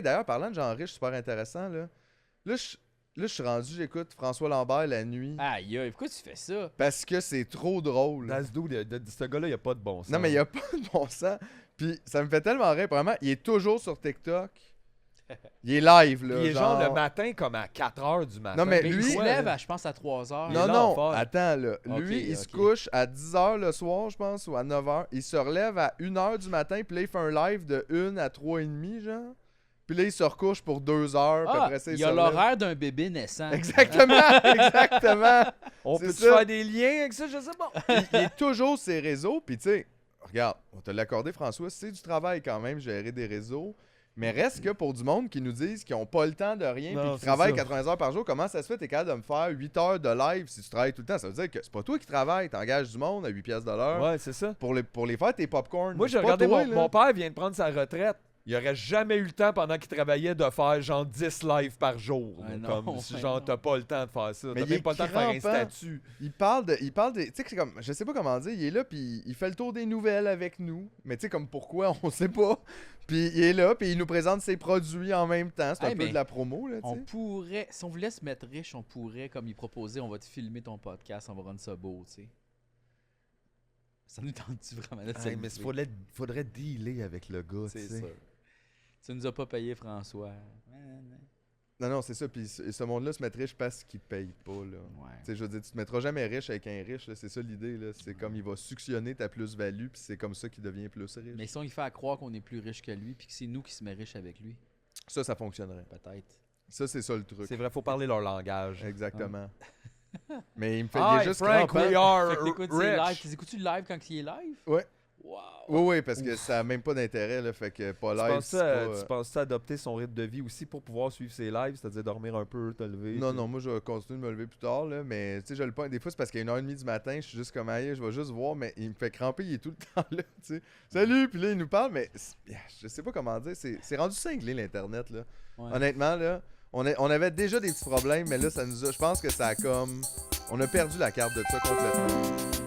D'ailleurs, parlant de gens riches, super intéressant, là. Là, je, là, je suis rendu, j'écoute François Lambert la nuit. Aïe, pourquoi tu fais ça? Parce que c'est trop drôle. Dans ce dude, ce gars-là, il a pas de bon sens. Non, mais il n'y a pas de bon sens. Puis ça me fait tellement rire. Premièrement, il est toujours sur TikTok. Il est live, là. Il est genre le matin comme à 4h du matin. Non, mais Mais lui- il se lève, je pense, à 3h. Il Non, est là non, en forme. attends, là. Ok, Lui, il se ok. couche à 10h le soir, je pense, ou à 9h. Il se relève à 1h du matin, puis là, il fait un live de 1 à 3h30, genre. Puis là, il se recouche pour 2 heures, puis Ah, après ça, il se y a relève. l'horaire d'un bébé naissant. Exactement, exactement. On c'est peut-tu ça. faire des liens avec ça? Je sais pas. Il est toujours sur ses réseaux, puis tu sais, regarde, on te l'a accordé, François, c'est du travail quand même, gérer des réseaux. Mais reste que pour du monde qui nous disent qu'ils n'ont pas le temps de rien Non, puis qui c'est travaillent ça. 80 heures par jour, comment ça se fait que t'es capable de me faire 8 heures de live si tu travailles tout le temps? Ça veut dire que c'est pas toi qui travailles, t'engages du monde à 8 pièces de l'heure Ouais, c'est ça. pour les faire tes popcorn. Moi, C'est j'ai pas regardé toi, mon, là. mon père vient de prendre sa retraite. Il aurait jamais eu le temps pendant qu'il travaillait de faire genre 10 lives par jour. Ah là, non, comme si ouais, genre non. t'as pas le temps de faire ça. Mais T'as il même est pas le temps de faire un crampant. statut. Il parle des. Tu sais que c'est comme. Je sais pas comment dire. Il est là, puis il fait le tour des nouvelles avec nous. Mais tu sais, comme pourquoi, on sait pas. Puis il est là, puis il nous présente ses produits en même temps. C'est un Hey, peu mais de la promo, là, tu On sais. pourrait, si on voulait se mettre riche, on pourrait, comme il proposait, on va te filmer ton podcast, on va rendre ça beau, tu sais. Ça nous tente-tu vraiment de Hey, mais faudrait dealer avec le gars, tu C'est sais. sûr. Tu nous as pas payé, François. Non, non, c'est ça. Puis ce monde-là se met riche parce qu'il paye pas, là. Ouais. Tu sais, je veux dire, tu te mettras jamais riche avec un riche, là. C'est ça l'idée, là. C'est comme il va suctionner ta plus-value, puis c'est comme ça qu'il devient plus riche. Mais si on y fait à croire qu'on est plus riche que lui, puis que c'est nous qui se met riche avec lui, Ça fonctionnerait. peut-être. Ça, c'est ça le truc. C'est vrai, faut parler leur langage. Exactement. Mais il me fait. Hi, il est juste Frank, crampant. we are Fait que t'écoutes ses lives. rich. Tu écoutes-tu le live quand il est live? Ouais. Wow. Oui, oui, parce que ça a même pas d'intérêt, là. Fait que pas live. c'est pas, Tu penses ça adopter son rythme de vie aussi pour pouvoir suivre ses lives, c'est-à-dire dormir un peu, te lever? Non, non, moi je vais continuer de me lever plus tard, là, mais tu sais, je le point. Des fois, c'est parce qu'à 1h30 du matin, je suis juste comme aïe, je vais juste voir, mais il me fait cramper, il est tout le temps là, tu sais. Salut, puis là, il nous parle, mais je sais pas comment dire, c'est rendu cinglé l'Internet, là. Ouais. Honnêtement, là, on avait déjà des petits problèmes, mais là, ça nous a. Je pense que ça a comme. On a perdu la carte de ça complètement.